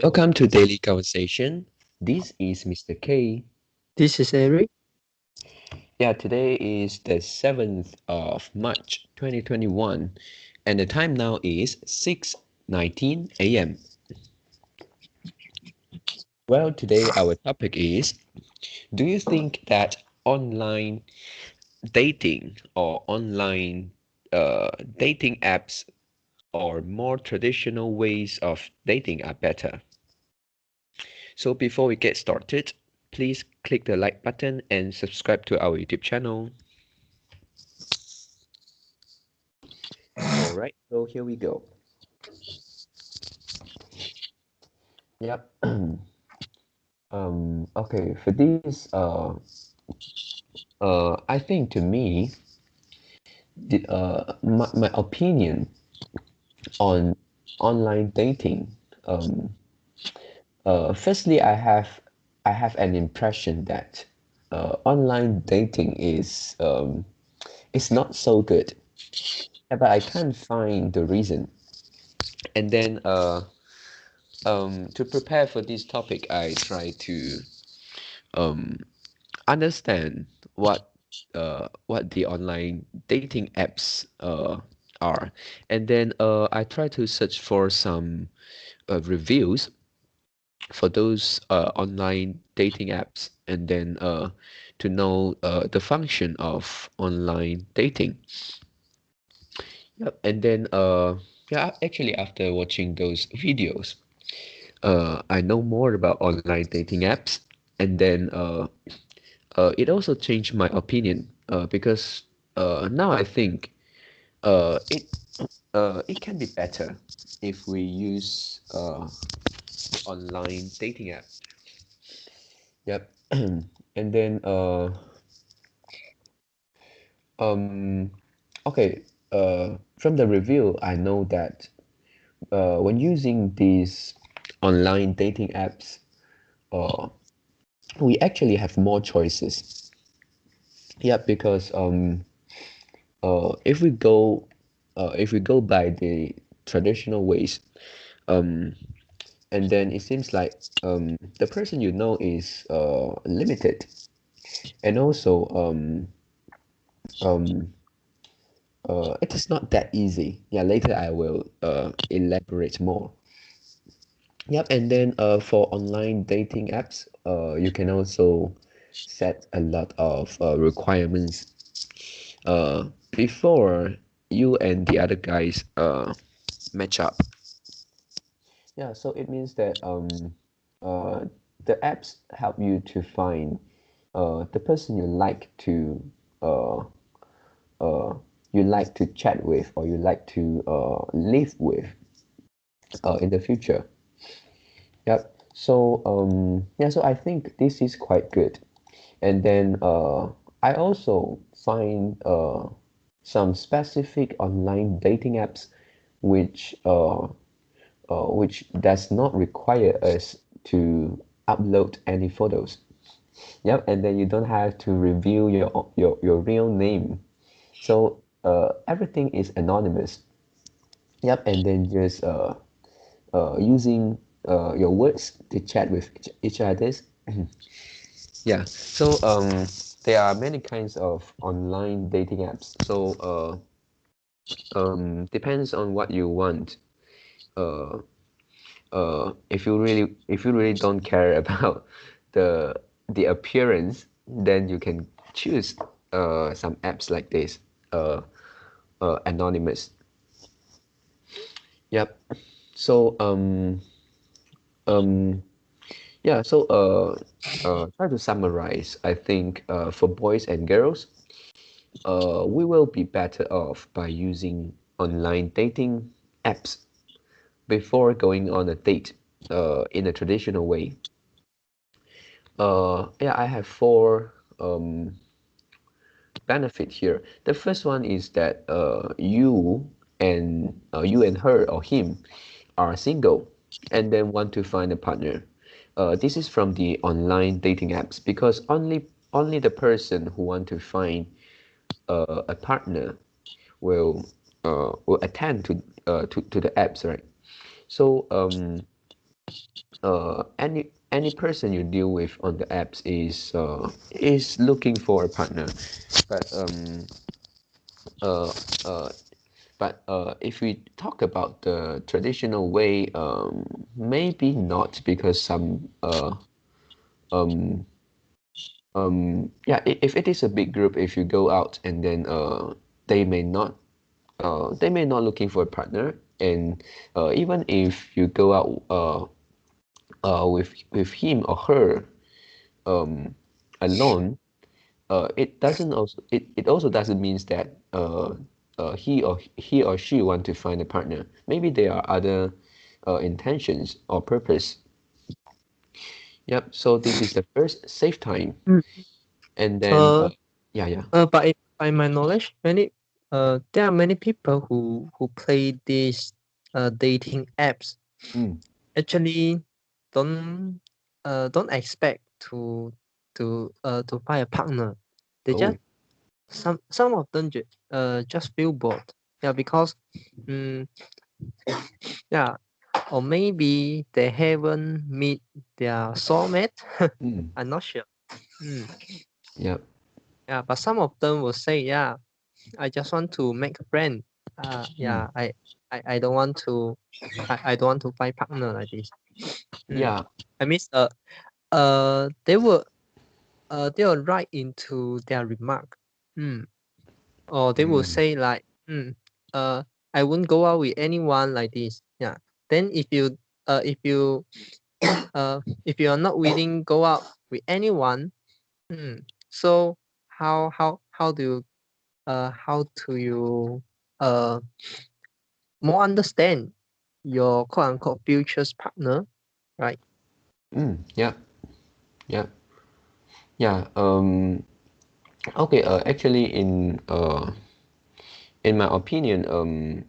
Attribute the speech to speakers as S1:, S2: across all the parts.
S1: Welcome to Daily Conversation. This is Mr. K.
S2: This is Eric.
S1: Yeah, today is the 7th of March 2021 and the time now is 6:19 a.m. Well, today our topic is, do you think that online dating or online dating apps or more traditional ways of dating are better? So before we get started, please click the like button and subscribe to our YouTube channel. All right, so here we go. Yep. Okay, for this, I think to me, my opinion on online dating, um, firstly, I have an impression that online dating is not so good. Yeah, but I can't find the reason. And then, to prepare for this topic, I try to um understand what the online dating apps are, and then I try to search for some reviews for those online dating apps, and then to know the function of online dating. Yep. And then yeah, actually after watching those videos, I know more about online dating apps, and then it also changed my opinion because now I think it can be better if we use online dating app. Yep. And then um okay, from the review I know that when using these online dating apps, uh, we actually have more choices. Yeah, because if we go by the traditional ways, um, and then it seems like the person you know is limited, and also um, it is not that easy. Yeah, later I will elaborate more. Yep, and then for online dating apps, you can also set a lot of requirements before you and the other guys match up. Yeah, so it means that uh, the apps help you to find the person uh, uh, you like to chat with, or you like to live with in the future. Yep. So yeah, so I think this is quite good. And then I also find some specific online dating apps which which does not require us to upload any photos. Yep, and then you don't have to reveal your real name. So everything is anonymous. Yep, and then just using your words to chat with each others. Yeah, so there are many kinds of online dating apps. So depends on what you want. Uh, if you really don't care about the appearance, then you can choose some apps like this, uh, anonymous. Yep. So um yeah. So try to summarize. I think for boys and girls, we will be better off by using online dating apps before going on a date in a traditional way. Yeah, I have four benefit here. The first one is that you and her or him are single and then want to find a partner. This is from the online dating apps because only the person who want to find a partner will attend to the apps, right? So any person you deal with on the apps is looking for a partner, but uh, uh, if we talk about the traditional way, maybe not, because um, if it is a big group, if you go out and then they may not looking for a partner, and even if you go out with him or her um, alone, it also doesn't mean that he or she want to find a partner. Maybe there are other intentions or purpose. Yep. So this is the first safe time,
S2: Mm.
S1: and then
S2: Uh,
S1: yeah.
S2: but by my knowledge, there are many people who play these dating apps
S1: Mm.
S2: actually don't don't expect to find a partner. They just
S1: Oh.
S2: some of them just feel bored. Yeah, because mm, yeah, or maybe they haven't meet their soulmate.
S1: Mm.
S2: I'm not sure. Mm,
S1: Yep.
S2: yeah, but some of them will say, yeah, I just want to make a friend.
S1: Mm.
S2: Yeah, I don't want to I don't want to find partner like this. Mm.
S1: Yeah.
S2: I mean, uh, they will they will write into their remark. Mm. Or they will
S1: Mm.
S2: say like, uh, I won't go out with anyone like this. Yeah. Then if you are not willing go out with anyone, so how do you how do you uh more understand your quote unquote future's partner, right?
S1: Mm. Yeah. Yeah. Yeah. Okay. Actually, in my opinion,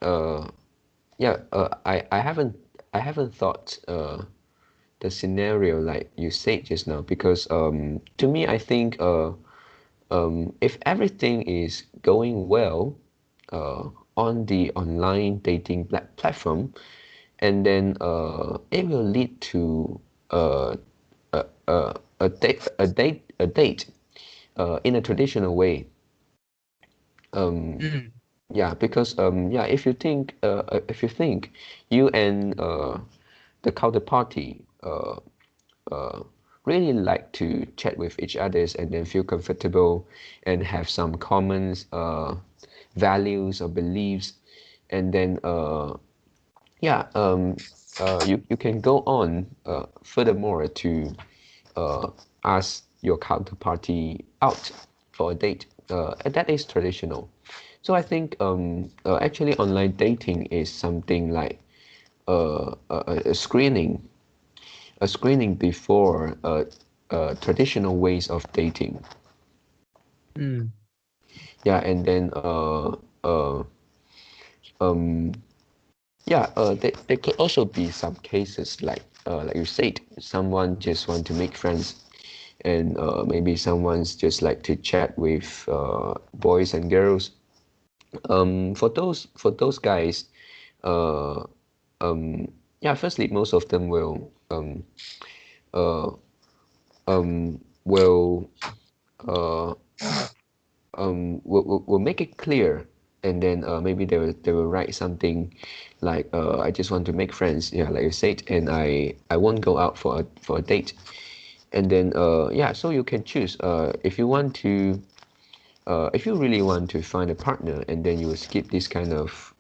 S1: uh, yeah. I haven't thought the scenario like you said just now, because to me, I think if everything is going well on the online dating platform, and then it will lead to uh, a date in a traditional way. Um,
S2: Mm,
S1: yeah, because yeah, if you think you and the counterparty uh, really like to chat with each others, and then feel comfortable and have some common values or beliefs, and then yeah, you can go on furthermore to uh, ask your counterparty out for a date, and that is traditional. So I think actually online dating is something like a screening before traditional ways of dating.
S2: mm,
S1: Yeah, and then um, yeah, there could also be some cases like you said, someone just want to make friends, and maybe someone's just like to chat with boys and girls. For those guys, uh, yeah, firstly, most of them uh, will uh, will make it clear, and then maybe they will write something like I just want to make friends, yeah, like you said, and I won't go out for a date, and then yeah, so you can choose if you really want to find a partner, and then you will skip this kind of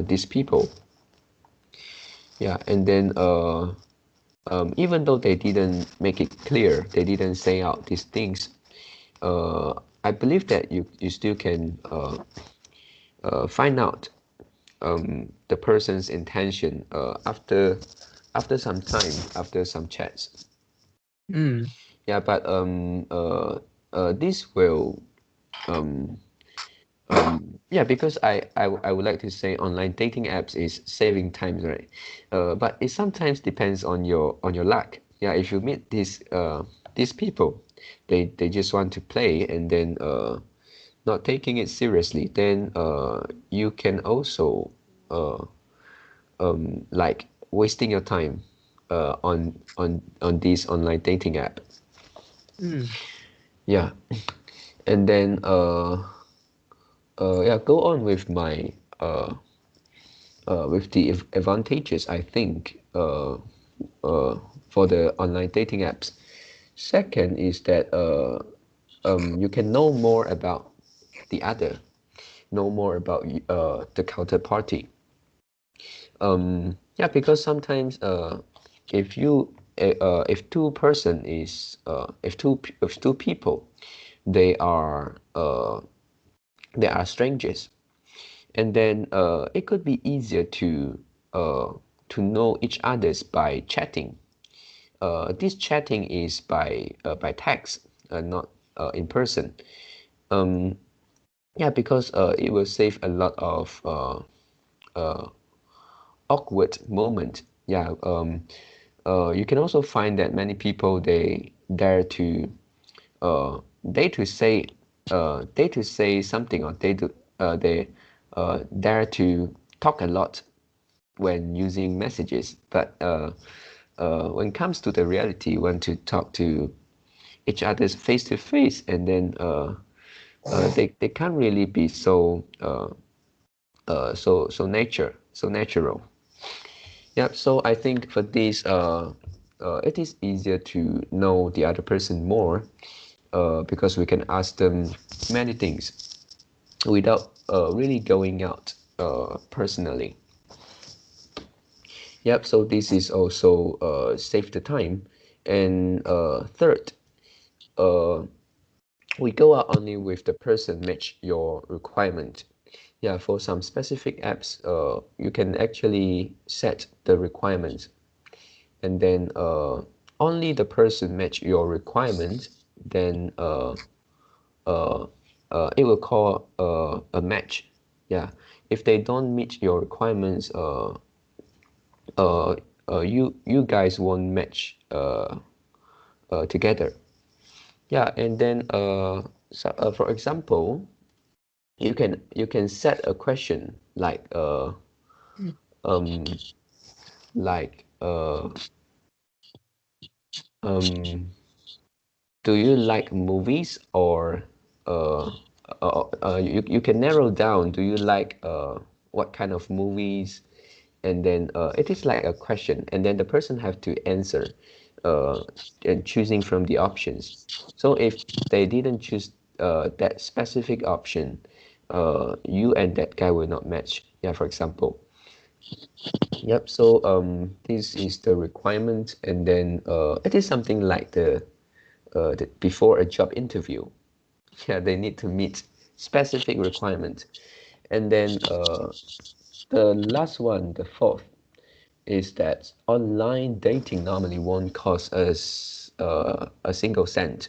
S1: these people. Yeah, and then even though they didn't make it clear, they didn't say out these things, I believe that you still can find out the person's intention after some time, after some chats.
S2: mm,
S1: Yeah, but this will yeah, because I would like to say online dating apps is saving time, right? But it sometimes depends on your luck. Yeah, if you meet these people, they just want to play, and then not taking it seriously, then you can also like wasting your time on this online dating app. Yeah, and then yeah, go on with my with the advantages, I think, for the online dating apps. Second is that you can know more about the other, know more about the counterparty. Yeah, because sometimes if two person is if two people they are strangers, and then it could be easier to know each others by chatting. This chatting is by text, not in person. Yeah, because it will save a lot of awkward moment. Yeah, you can also find that many people they dare to dare to say something, or they dare to talk a lot when using messages, but when it comes to the reality, when to talk to each other's face to face, and then they can't really be so natural. Yep. So I think for this, it is easier to know the other person more, because we can ask them many things without really going out personally. Yep. So this is also save the time, and third, uh, we go out only with the person match your requirement. Yeah, for some specific apps, you can actually set the requirements, and then only the person match your requirement, then it will call a match. Yeah, if they don't meet your requirements, you guys won't match together. Yeah, and then for example, you can set a question like um like um do you like movies, or uh, you can narrow down, do you like what kind of movies, and then it is like a question, and then the person have to answer uh, and choosing from the options. So if they didn't choose that specific option, you and that guy will not match. Yeah, for example. Yep. So this is the requirement, and then it is something like the before a job interview. Yeah, they need to meet specific requirements, and then the last one, the fourth, is that online dating normally won't cost us a single cent.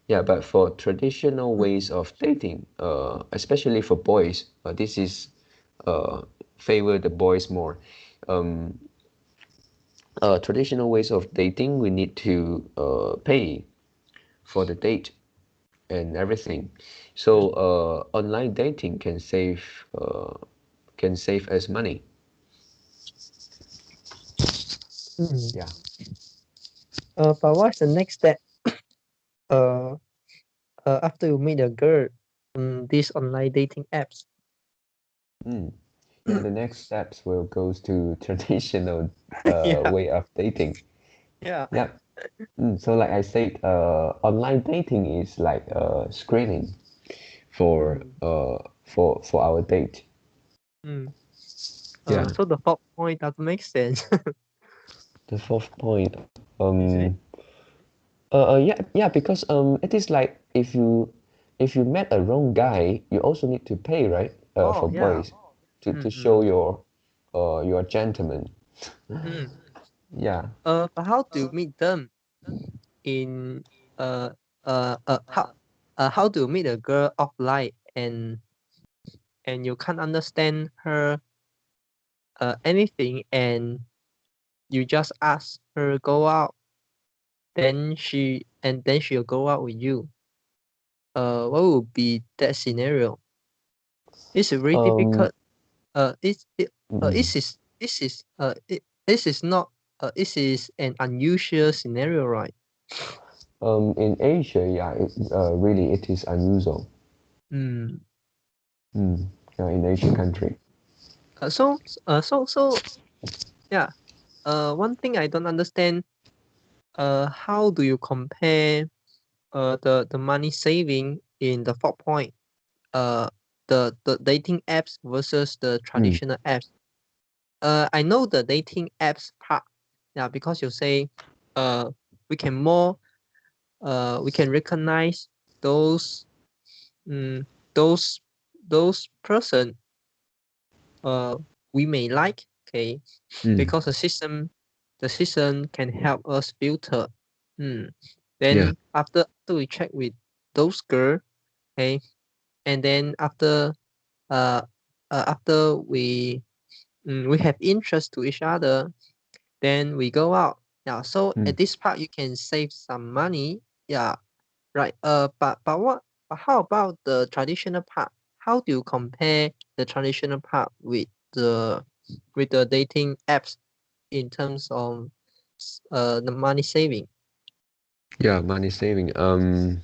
S1: Yeah, but for traditional ways of dating, especially for boys, this is favor the boys more. Um, Traditional ways of dating, we need to pay for the date and everything. So online dating can save us money. Yeah.
S2: But what's the next step? Uh, After you meet a girl on these online dating apps.
S1: Mm. Yeah, the next steps will goes to traditional
S2: Yeah,
S1: way of dating.
S2: yeah.
S1: Yeah. So like I said, online dating is like screening for
S2: Mm,
S1: for our date.
S2: mm.
S1: Yeah.
S2: So the fourth point doesn't make sense.
S1: The fourth point.
S2: Is
S1: Um.
S2: it?
S1: Yeah. Because it is like if you met a wrong guy, you also need to pay, right? For
S2: Oh, yeah.
S1: boys, to
S2: Mm-hmm.
S1: show your gentleman.
S2: Mm.
S1: Yeah.
S2: But how do you meet them in uh how do you meet a girl offline and you can't understand her anything and you just ask her go out, then she'll go out with you. What would be that scenario? It's very
S1: Um.
S2: difficult. It's it
S1: mm,
S2: this is this is not this is an unusual scenario, right?
S1: In Asia, yeah, really it is unusual.
S2: Mm.
S1: Yeah, in Asian country.
S2: So yeah. One thing I don't understand. How do you compare the money saving in the 4 point? Uh, the dating apps versus the
S1: Mm,
S2: traditional apps. I know the dating apps part. Yeah, because you say, we can more, we can recognize those, mm, those, those person, uh, we may like. Okay,
S1: mm,
S2: because the system can help us filter. Mm.
S1: yeah.
S2: Then after we check with those girl, okay, and then uh, after we have interest to each other, then we go out. Yeah. So
S1: Mm.
S2: at this part, you can save some money. Yeah. Right. But how about the traditional part? How do you compare the traditional part with the dating apps in terms of the money saving?
S1: Yeah, money saving. Um,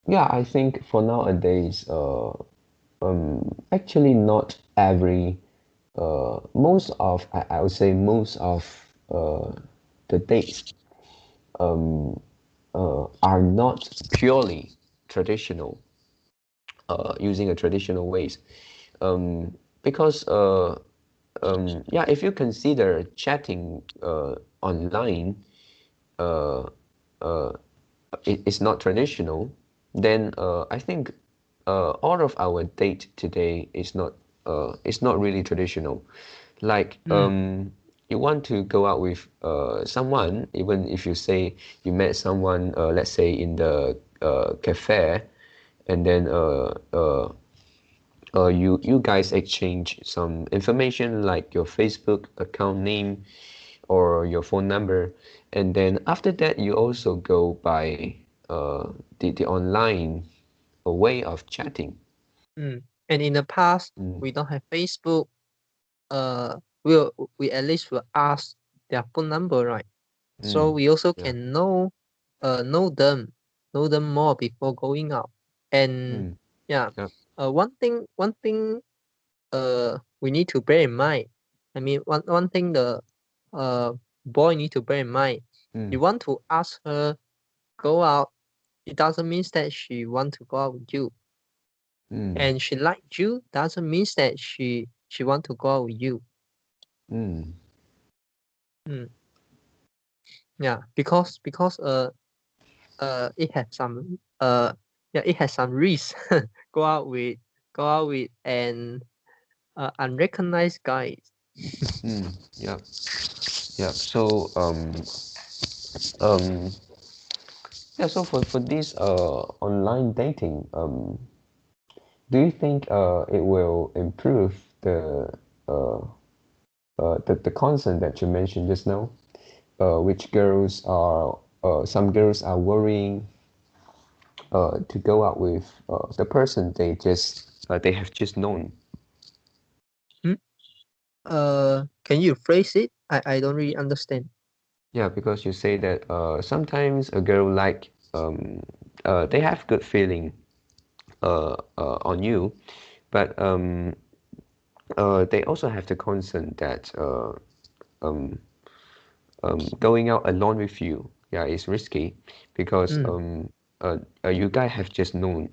S1: yeah, I think for nowadays, actually not every, most of, I would say most of the dates are not purely traditional, using a traditional ways. Because yeah, if you consider chatting online, uh, uh, it's not traditional, then I think all of our date today is not really traditional. Like
S2: Mm,
S1: you want to go out with someone, even if you say you met someone, let's say in the cafe, and then you guys exchange some information like your Facebook account name or your phone number, and then after that you also go by the online way of chatting.
S2: mm. And in the past,
S1: Mm,
S2: we don't have Facebook. We at least will ask their phone number, right? So
S1: mm,
S2: we also
S1: yeah,
S2: can know them more before going out. And
S1: mm,
S2: yeah,
S1: yeah,
S2: one thing we need to bear in mind. I mean, one thing the uh boy need to bear in mind.
S1: mm,
S2: You want to ask her go out, it doesn't mean that she want to go out with you.
S1: mm,
S2: And she like you doesn't mean that she want to go out with you.
S1: mm,
S2: Mm, yeah, because it has some yeah, it has some risk. go out with go out with an unrecognized guy.
S1: yeah, yeah. So um yeah, so for this online dating, do you think it will improve uh, the concern that you mentioned just now, which girls are some girls are worrying to go out with the person they have just known.
S2: Hmm? Can you phrase it? I don't really understand.
S1: Yeah, because you say that sometimes a girl like they have good feeling on you, but they also have the concern that um, going out alone with you, yeah, is risky because
S2: Mm.
S1: you guys have just known.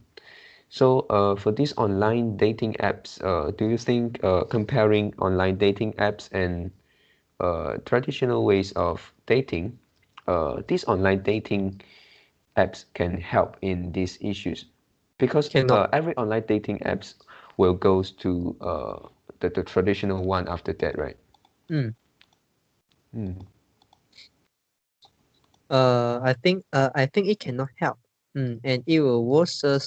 S1: So for these online dating apps, do you think comparing online dating apps and traditional ways of dating, these online dating apps can help in these issues? Because
S2: Cannot.
S1: every online dating apps will goes to the traditional one after that, right?
S2: Mm.
S1: Mm.
S2: I think it cannot help. And it will worsen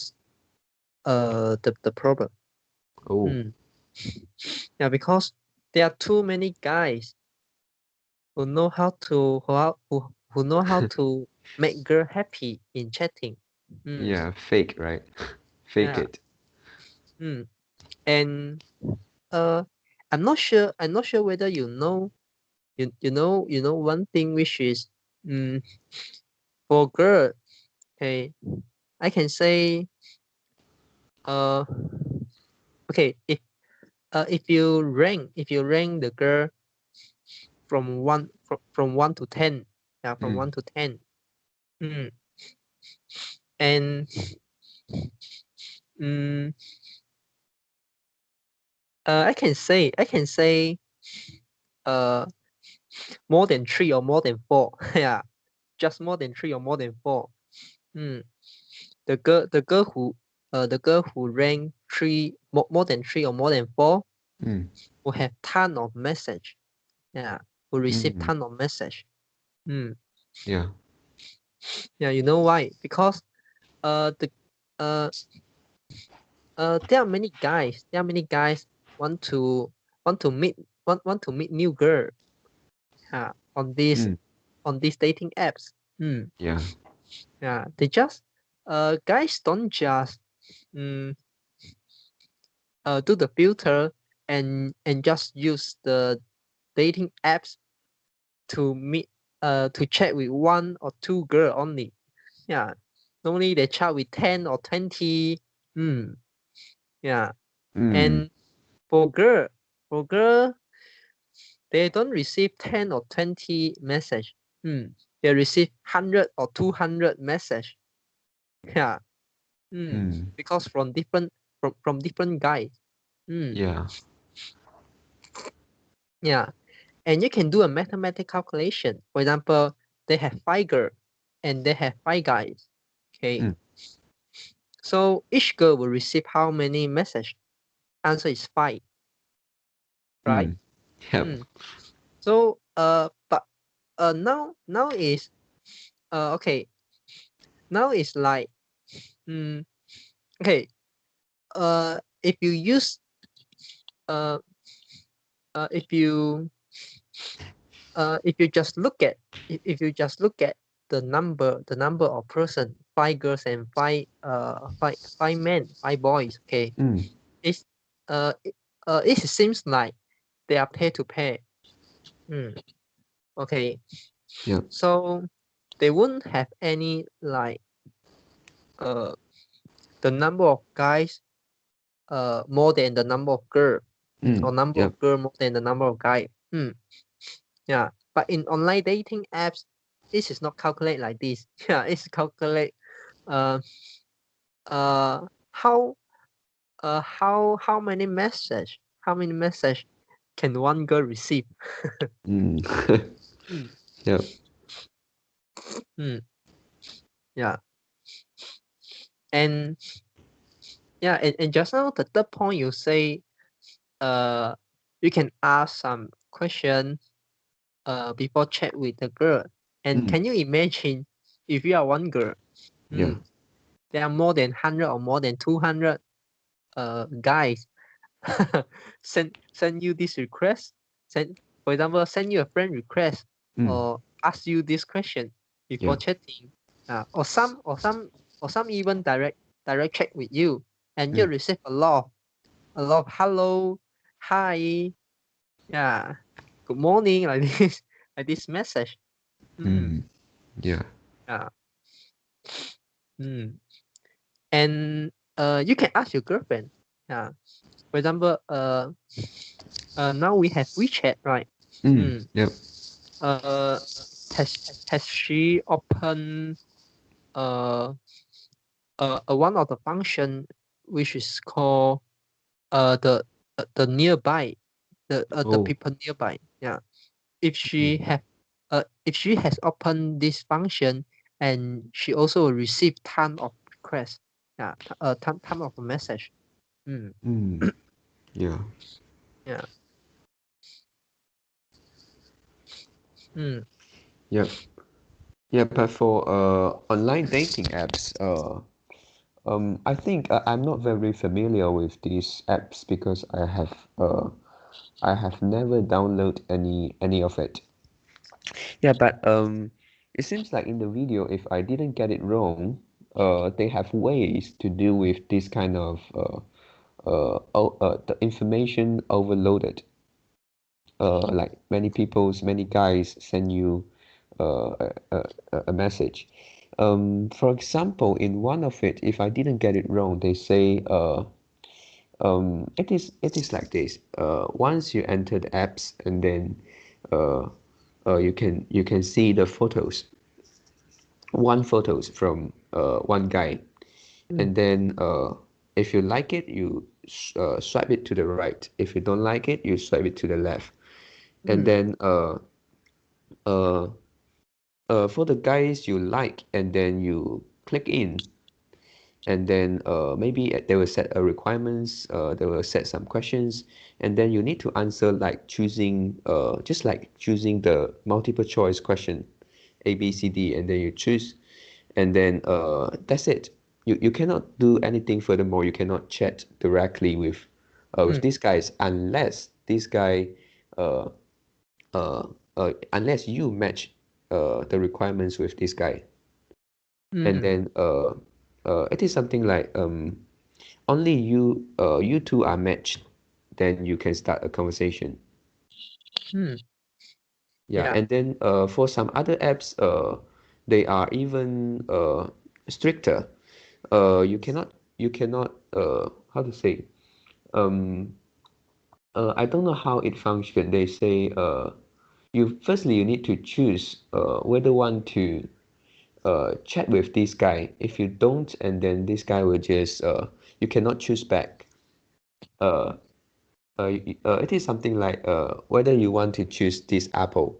S2: the problem.
S1: Oh.
S2: Mm. Yeah, because there are too many guys who know how to who know how to make girl happy in chatting. Mm.
S1: Yeah, fake, right? Fake
S2: Yeah.
S1: it.
S2: Mm. And I'm not sure whether you know one thing, which is for girl, okay, I can say okay, if you rank the girl from 1 to 10, yeah, from 1 to 10, and I can say more than 3 or more than 4. Yeah, just more than 3 or more than 4. The girl who rank 3, more than 3 or more than 4, will have ton of message. Yeah, will receive ton of message.
S1: Yeah.
S2: Yeah, you know why? Because there are many guys want to meet new girl on these dating apps.
S1: Yeah.
S2: Yeah, they just guys don't just do the filter and just use the dating apps to meet to chat with 1 or 2 girl only. Yeah, normally they chat with 10 or 20. Yeah, and for girl, they don't receive 10 or 20 message. They receive 100 or 200 message. Yeah. Because from different guys.
S1: Yeah.
S2: Yeah. And you can do a mathematical calculation. For example, they have 5 girls and they have 5 guys. Okay. So each girl will receive how many message? Answer is 5. Right?
S1: Yep.
S2: So but now is okay. Now is like okay. If you use if you just look at the number of person, 5 girls and 5 men, 5 boys, okay, it's it seems like they are pair to pair. Okay.
S1: Yep.
S2: So they won't have any like the number of guys more than the number of girl, or number
S1: Yep.
S2: of girl more than the number of guy. Yeah, but in online dating apps, this is not calculate like this. Yeah, it's calculate how how many message can one girl receive.
S1: Yep.
S2: Yeah, and yeah, and just now the third point you say, you can ask some question before chat with the girl. And can you imagine if you are one girl,
S1: Yeah.
S2: there are more than 100 or more than 200 guys send you this request, for example, send you a friend request, or ask you this question before
S1: Yeah.
S2: chatting, or some even direct chat with you, and you receive a lot of hello, hi, yeah, good morning, like this message.
S1: Yeah.
S2: Yeah. And you can ask your girlfriend. Yeah. For example, now we have WeChat, right?
S1: Yep.
S2: Has she opened one of the function, which is called the nearby, the
S1: Oh.
S2: people nearby. Yeah. If she has opened this function, and she also will receive ton of requests. Yeah. Ton of message.
S1: Yeah.
S2: Yeah.
S1: Yep. Yeah, but for online dating apps, I think I'm not very familiar with these apps because I have never downloaded any of it. Yeah, but it seems like in the video, if I didn't get it wrong, they have ways to deal with this kind of the information overloaded. Like many guys send you a message. For example, in one of it, if I didn't get it wrong, they say it is like this. Once you enter the apps, and then uh, you can see the photos from one guy, and then if you like it, you swipe it to the right. If you don't like it, you swipe it to the left. And then uh, for the guys you like, and then you click in, and then maybe they will set requirements, they will set some questions, and then you need to answer, like choosing just like choosing the multiple choice question, A, B, C, D, and then you choose, and then that's it. You cannot do anything furthermore. You cannot chat directly with these guys, unless this guy uh, uh, unless you match the requirements with this guy. And then it is something like only you two are matched, then you can start a conversation. Yeah,
S2: Yeah.
S1: and then for some other apps, they are even stricter. You cannot how to say, um I don't know how it functions. They say you need to choose whether want to chat with this guy. If you don't, and then this guy will just you cannot choose back. uh, it is something like whether you want to choose this apple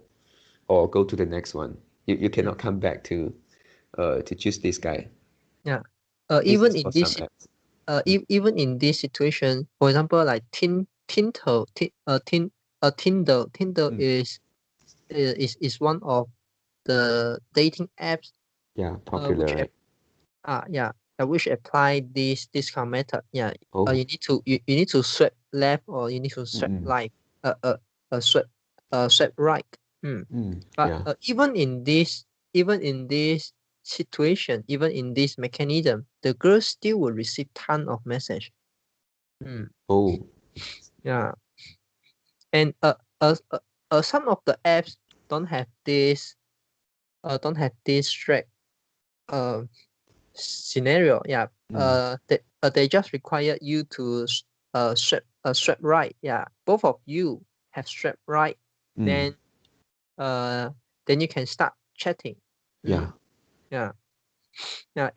S1: or go to the next one. You cannot come back to choose this guy.
S2: Yeah.
S1: This
S2: Even
S1: is
S2: in
S1: for some
S2: this
S1: apps.
S2: even in this situation, for example, like Tinder
S1: Mm.
S2: is one of the dating apps
S1: Yeah,
S2: which
S1: popular, right?
S2: which apply this kind of method. Yeah.
S1: Oh.
S2: You need to swipe left, or you need to swipe
S1: Mm-mm.
S2: right. Swipe swipe right. But
S1: Yeah.
S2: even in this situation, even in this mechanism, the girl still will receive ton of message.
S1: Oh.
S2: Yeah. And some of the apps don't have this strict scenario. Yeah.
S1: Mm.
S2: They just require you to swipe right. Yeah. Both of you have swipe right.
S1: Mm.
S2: Then then you can start chatting.
S1: Yeah.
S2: Yeah. Yeah.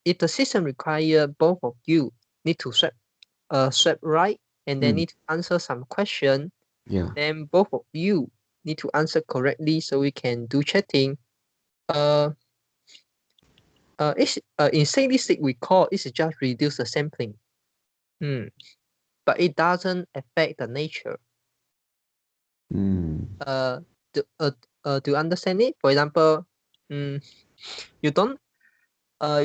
S2: If the system require both of you need to swipe right, and then
S1: Mm.
S2: need to answer some question,
S1: Yeah.
S2: then both of you need to answer correctly so we can do chatting. It's in sadistic recall, it's just reduce the sampling. But it doesn't affect the nature.
S1: Mm.
S2: To understand it, for example, you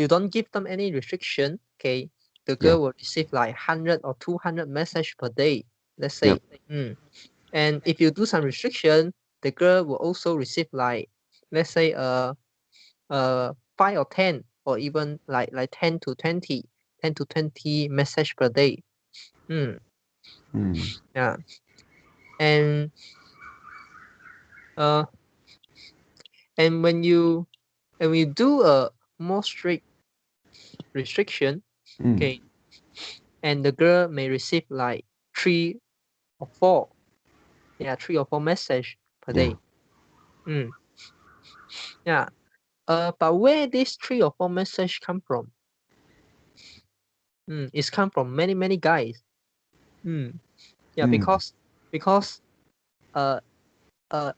S2: don't give them any restriction. Okay, the
S1: Yeah.
S2: girl will receive like 100 or 200 message per day, let's say.
S1: Yep.
S2: And if you do some restriction, the girl will also receive like, let's say 5 or 10, or even like 10 to 20 message per day. Yeah. And uh and when you do a more strict restriction,
S1: Mm.
S2: okay, and the girl may receive like 3 or 4, 3 or 4 message per
S1: Yeah.
S2: day. Yeah. But where these 3 or 4 message come from? It's come from many guys. Yeah,
S1: Mm.
S2: because uh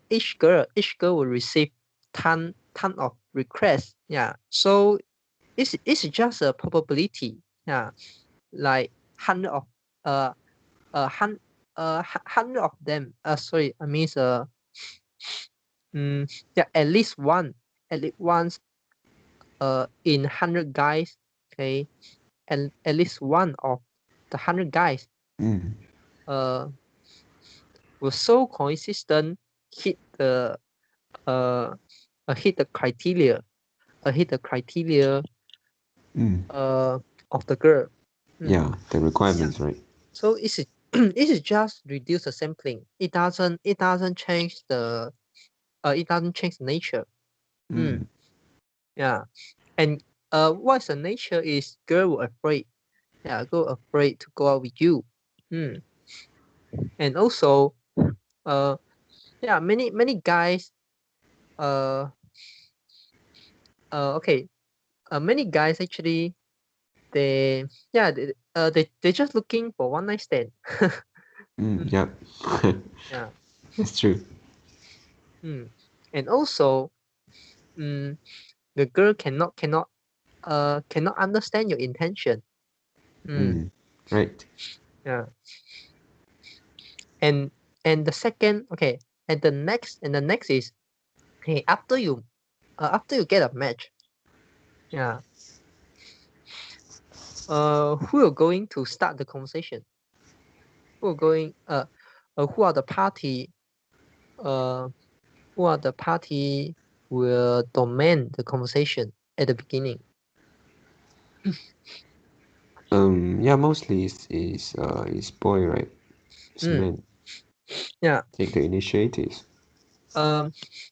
S2: each girl will receive ton of requests. Yeah. So it's just a probability. Yeah. Like 100 of uh uh hun, 100 of them. Sorry, I mean at least once in 100 guys. Okay, and at least one of the 100 guys
S1: Mm.
S2: uh was so consistent, hit the uh hit the criteria
S1: Mm.
S2: of the girl.
S1: Yeah, the requirements, right?
S2: So it's it is just reduce the sampling. It doesn't change the nature. Yeah. And what's the nature is girl afraid. Yeah, girl afraid to go out with you. And also yeah, many guys uh okay, many guys actually they yeah they just looking for one night stand.
S1: Yeah.
S2: Yeah.
S1: It's true.
S2: And also the girl cannot understand your intention.
S1: Right.
S2: Yeah. And the second, okay, and the next is, hey, after you get a match, yeah, who are going to start the conversation? Who are going who are the party uh will domain the conversation at the beginning?
S1: Yeah, mostly is boy, right? It's men.
S2: Yeah.
S1: Take the initiatives.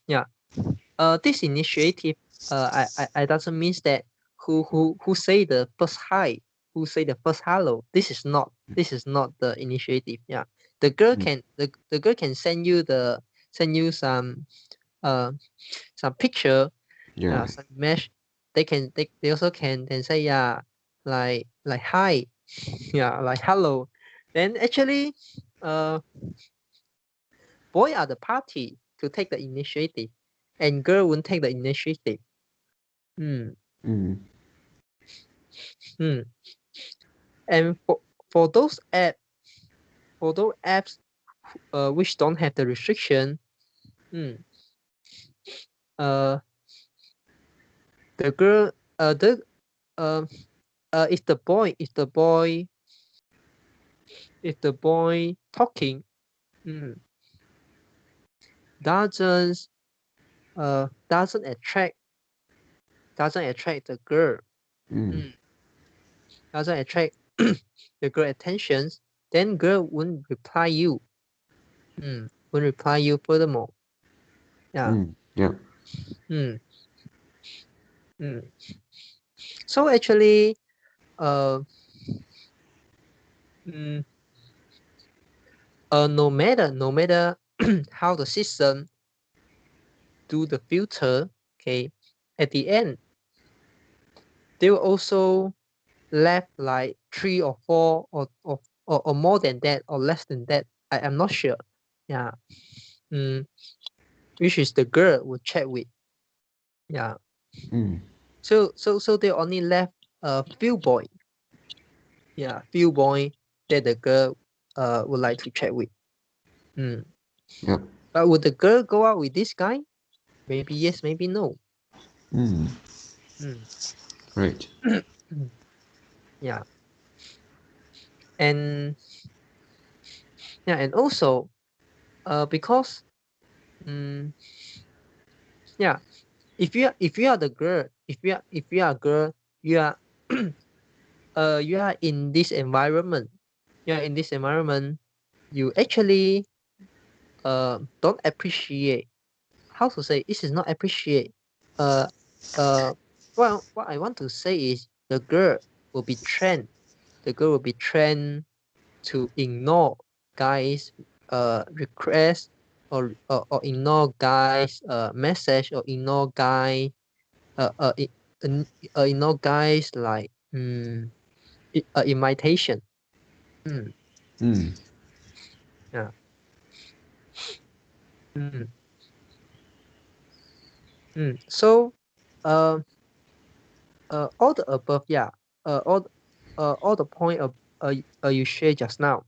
S2: Yeah. This initiative, I doesn't mean that who say the first hi, who say the first hello. This is not the initiative. Yeah, the girl can the girl can send you uh some picture,
S1: Yeah.
S2: some mesh. They also can say, yeah, like hi, yeah, like hello. Then actually, boy are the party to take the initiative, and girl won't take the initiative. Hmm. And for those apps which don't have the restriction, uh the girl the if the boy talking doesn't doesn't attract the girl, doesn't attract the girl attentions, then girl won't reply you. Won't reply you furthermore. Yeah.
S1: Yeah.
S2: mm. So actually mm, no matter how the system do the filter, okay, at the end they will also left like 3 or 4 or more than that or less than that. I am not sure. Yeah. Which is the girl will chat with. Yeah. So they only left a few boy. Yeah, few boy that the girl would like to chat with.
S1: Yeah.
S2: But would the girl go out with this guy? Maybe yes, maybe no.
S1: Right.
S2: Yeah. And yeah, and also because yeah, if you are the girl, if you are a girl, you are you are in this environment. You are in this environment, you actually don't appreciate, how to say, this is not appreciate. Uh well, what I want to say is the girl will be trained. The girl will be trained to ignore guys request or ignore guys message, or ignore guy ignore guys like invitation. Yeah. So uh, all the above, yeah, all the point of you shared just now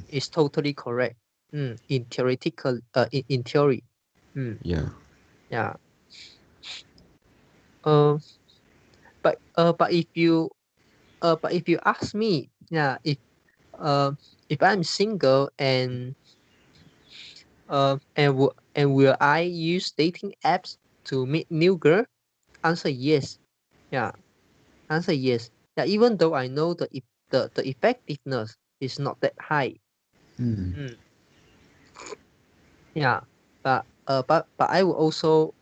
S2: is totally correct. In theoretical in theory.
S1: Yeah.
S2: Yeah. But if you ask me, yeah, if I'm single and will I use dating apps to meet new girl? Answer yes. Yeah. Answer yes. Yeah. Even though I know the the effectiveness is not that high.
S1: Mm.
S2: Yeah, but I would also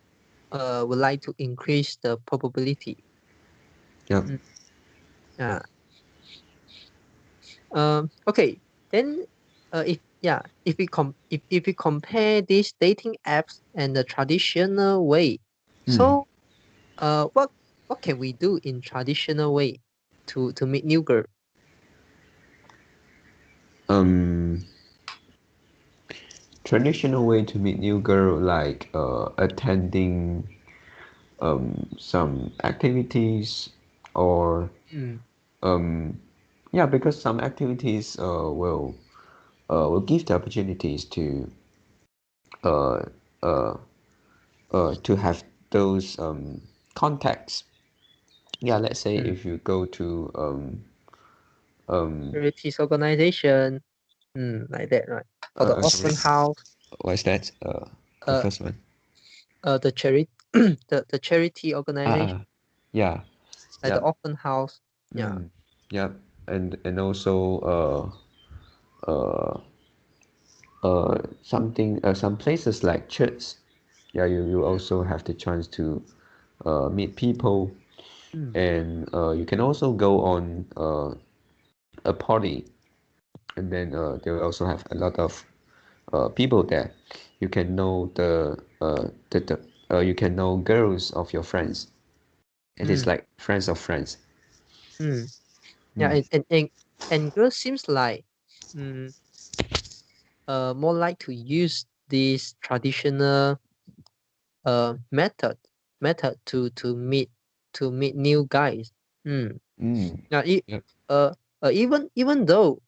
S2: would like to increase the probability.
S1: Yep.
S2: Yeah. Okay. Then if we compare these dating apps and the traditional way, so what can we do in traditional way to meet new girl?
S1: Traditional way to meet new girl, like attending some activities, or yeah, because some activities will give the opportunities uh, uh, to have those contacts. Yeah, let's say if you go to
S2: Charities organization, like that, right? Or the
S1: sorry,
S2: orphan house,
S1: what is that? The
S2: uh,
S1: first one.
S2: the charity, the charity organization,
S1: Yeah,
S2: like the
S1: yeah.
S2: orphan house. Yeah.
S1: Yeah, and also something some places like church. Yeah, you also have the chance to meet people, and you can also go on a party, and then they will also have a lot of people there. You can know you can know girls of your friends. It is
S2: Mm,
S1: like friends of friends.
S2: yeah, and girls seems like mm, more like to use this traditional method to meet new guys. Yeah,
S1: Yep.
S2: uh, even though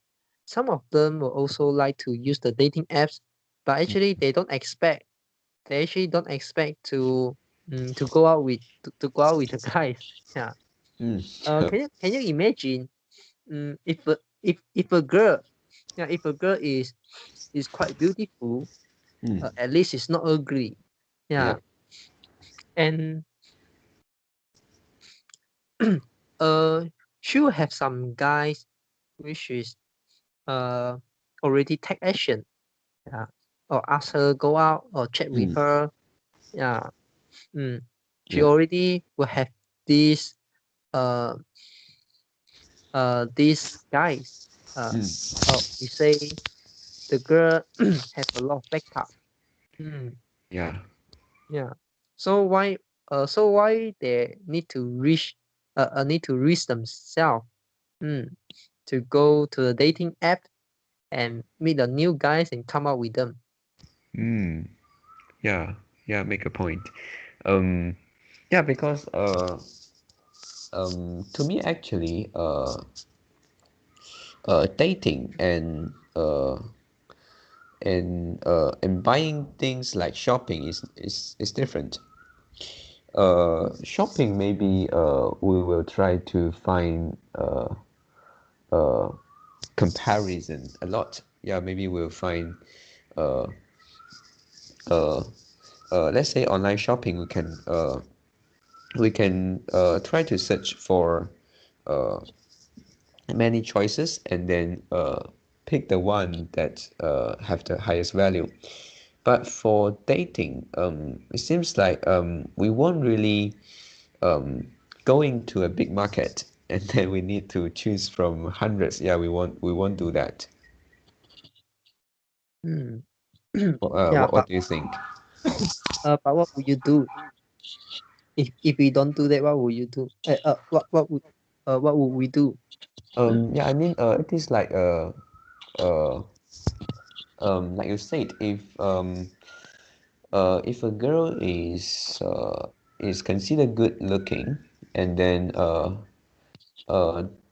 S2: some of them will also like to use the dating apps, but actually they actually don't expect to go out to go out with the guys. Yeah.
S1: Yep.
S2: Can you imagine if a girl, yeah, if a girl is quite beautiful, at least it's not ugly. Yeah.
S1: Yep.
S2: And uh she will have some guys which is uh already take action, yeah, or ask her go out or chat with her. Yeah. She
S1: Yep.
S2: already will have these uh these guys, we say the girl have a lot of backup. Mm,
S1: Yeah.
S2: yeah. So why they need to risk themselves, to go to the dating app and meet the new guys and come out with them.
S1: Yeah. Yeah. Make a point. Um. Yeah, because to me actually dating and buying things like shopping is different. Shopping, maybe we will try to find comparison a lot. Yeah, maybe we'll find uh, uh, let's say online shopping, we can try to search for many choices, and then pick the one that have the highest value. But for dating, it seems like we won't really go into a big market and then we need to choose from hundreds. Yeah, we won't do that.
S2: Mm. Yeah,
S1: What do you think?
S2: but what would you do if we don't do that? What would you do? What would we do?
S1: Yeah, I mean, it is uh, like you said, if a girl is considered good looking, and then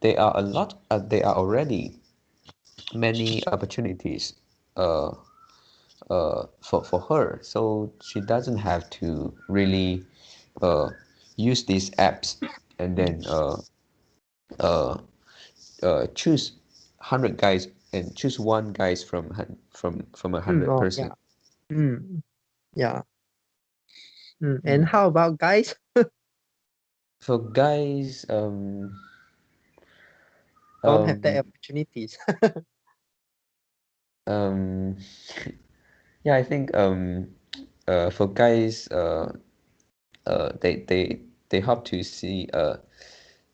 S1: there are already many opportunities uh, for her, so she doesn't have to really uh, use these apps, and then uh, choose 100 guys and choose one guys from a hundred
S2: Oh,
S1: person.
S2: yeah. Mm, yeah. And
S1: Mm.
S2: how about guys?
S1: For guys,
S2: don't have that
S1: Um,
S2: opportunities.
S1: um, yeah, I think for guys, they hope to see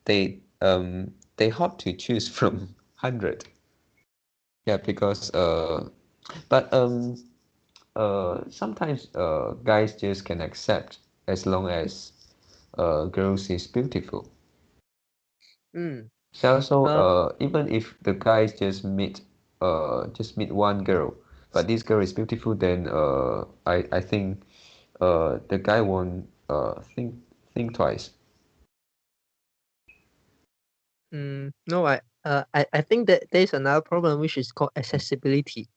S1: they hope to choose from 100. Yeah, because but sometimes guys just can accept as long as girls is beautiful.
S2: Mm.
S1: So
S2: Uh,
S1: even if the guys just meet one girl, but this girl is beautiful, then I think the guy won't think twice.
S2: no, I think that there's another problem which is called accessibility.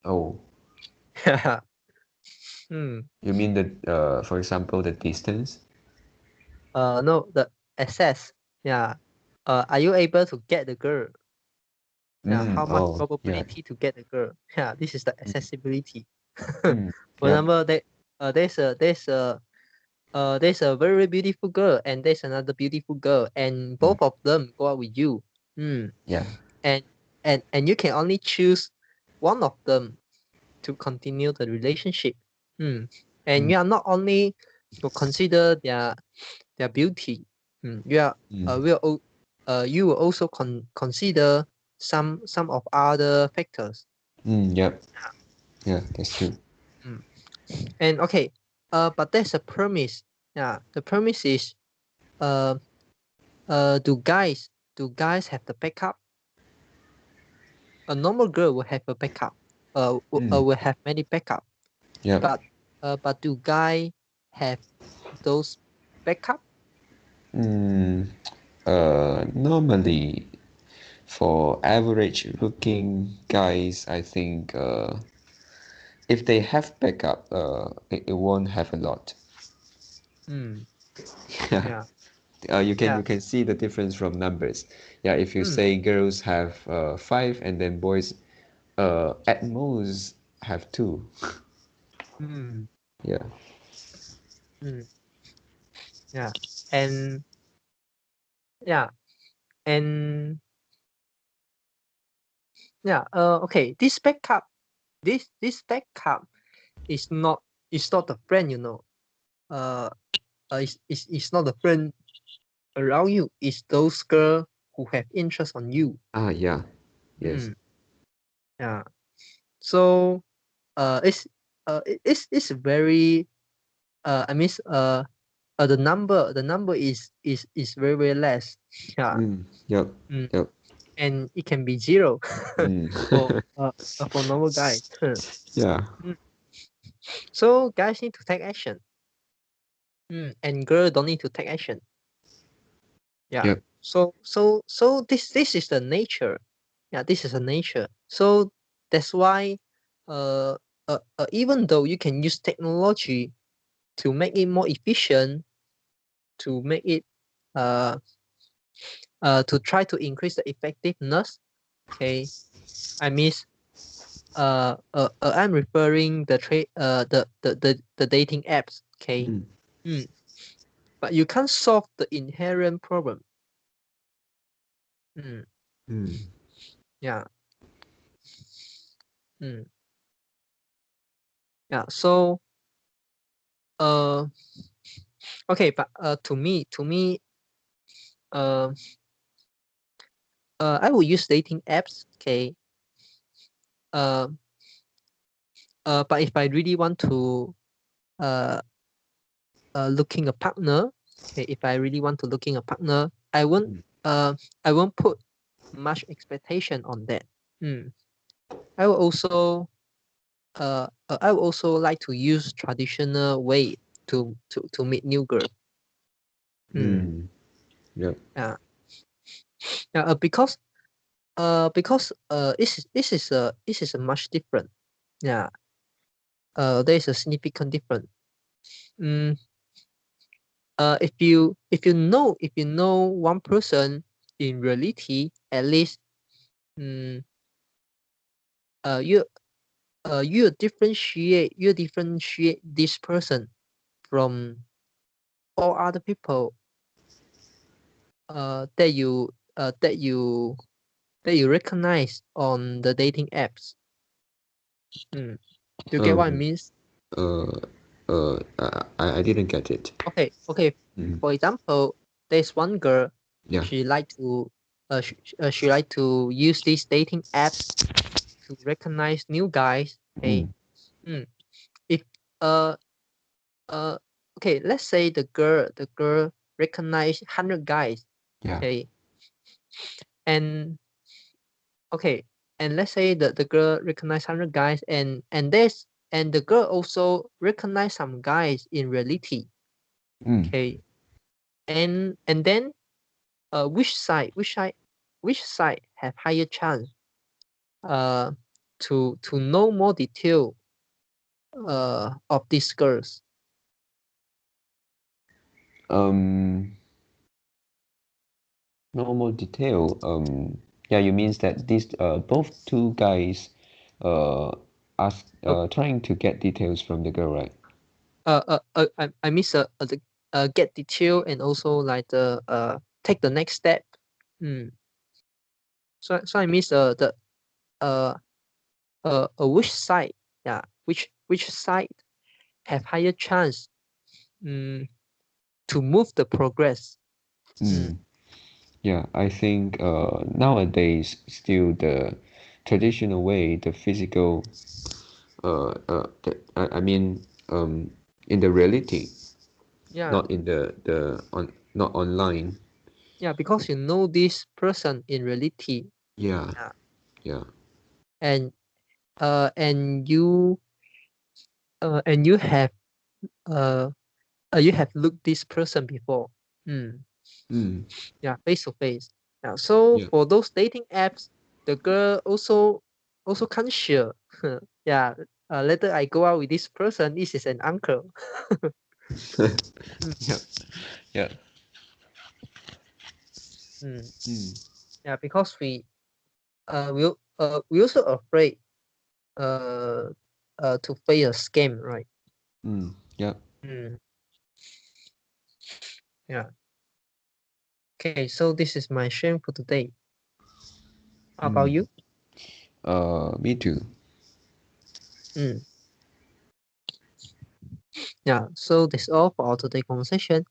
S1: Oh,
S2: Yeah. Hmm.
S1: you mean the for example the distance?
S2: No, the access. Yeah. Are you able to get the girl? Yeah. How much
S1: Oh, yeah.
S2: probability to get the girl? Yeah. This is the accessibility.
S1: Mm,
S2: For
S1: yep.
S2: example, there's a very beautiful girl and there's another beautiful girl and
S1: Mm,
S2: both of them go out with you. Hmm.
S1: yeah.
S2: And you can only choose one of them to continue the relationship. And
S1: Mm,
S2: you are not only to consider their beauty. You are
S1: mm,
S2: you will also consider some of other factors.
S1: yep. Yeah, that's true.
S2: Mm. And okay, but there's a premise. Yeah, the premise is uh do guys have the backup? A normal girl will have a backup.
S1: Mm,
S2: Will have many backup.
S1: yep.
S2: But do guy have those backup?
S1: Mm, normally for average looking guys, I think if they have backup, it won't have a lot.
S2: Mm,
S1: Yeah.
S2: yeah,
S1: You
S2: yeah.
S1: can see the difference from numbers. Yeah, if you
S2: Mm,
S1: say girls have five and then boys at most have two.
S2: mm,
S1: Yeah.
S2: mm, yeah. And yeah, and yeah. Okay. This backup is not a friend. Uh, it's not a friend around you. It's those girl who have interest on you.
S1: Ah, yeah. Yes.
S2: Mm, yeah. So it's very I mean the number is very very less. Yeah.
S1: Yep.
S2: Mm.
S1: Yep.
S2: And it can be zero
S1: Mm.
S2: for normal guys.
S1: Yeah.
S2: Mm. So guys need to take action. And girl don't need to take action. Yeah.
S1: Yep.
S2: So this is the nature. Yeah, this is a nature. So that's why even though you can use technology to make it more efficient, to make it uh to try to increase the effectiveness. Okay, I mean I'm referring the dating apps. Okay.
S1: Mm.
S2: Mm. But you can't solve the inherent problem. Mm.
S1: Mm.
S2: Yeah. Mm. Yeah. So uh okay, but to me uh I will use dating apps. Okay. Uh but if I really want to uh looking a partner, okay, if I really want to looking a partner,
S1: Mm.
S2: I won't put much expectation on that. Mm. I will also I would also like to use traditional way to meet new girl. Mm.
S1: Mm. Yep.
S2: Yeah. Yeah. Because this is a much different. Yeah. There is a significant difference. Mm. If you know one person in reality, at least mm, you you differentiate this person from all other people that you that you recognize on the dating apps. Do you get what I mean?
S1: I didn't get it.
S2: Okay.
S1: Mm.
S2: For example, there's one girl.
S1: Yeah.
S2: She like to she like to use these dating apps to recognize new guys. Okay. If uh okay, let's say the girl recognize 100 guys.
S1: Yeah.
S2: Okay. And okay, and let's say that the girl recognize 100 guys, and the girl also recognize some guys in reality. Okay. And then which side have higher chance to know more detail of these girls?
S1: No more detail. Yeah, you means that these both two guys ask trying to get details from the girl, right?
S2: I miss the get detail, and also like the take the next step. So I miss the which side, yeah, which side have higher chance to move the progress.
S1: Yeah, I think nowadays still the traditional way, the physical I mean in the reality,
S2: Yeah.
S1: not in not online.
S2: Yeah, because you know this person in reality.
S1: Yeah.
S2: Yeah.
S1: Yeah.
S2: And you have looked this person before. Yeah, face to face. Yeah. So
S1: Yeah.
S2: for those dating apps, the girl also can't share. Yeah. Later I go out with this person. This is an uncle.
S1: Yeah. Yeah.
S2: Yeah, because we also afraid to fail a scam, right?
S1: Yeah.
S2: Yeah. Okay, so this is my sharing for today. How about you?
S1: Me too.
S2: Yeah, so that's all for our today conversation.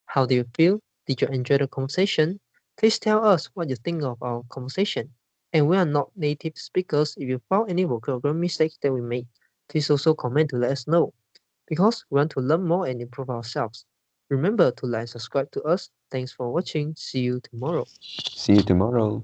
S2: How do you feel? Did you enjoy the conversation? Please tell us what you think of our conversation. And we are not native speakers. If you found any vocal mistakes that we made, please also comment to let us know, because we want to learn more and improve ourselves. Remember to like and subscribe to us. Thanks for watching. See you tomorrow.
S1: See you tomorrow.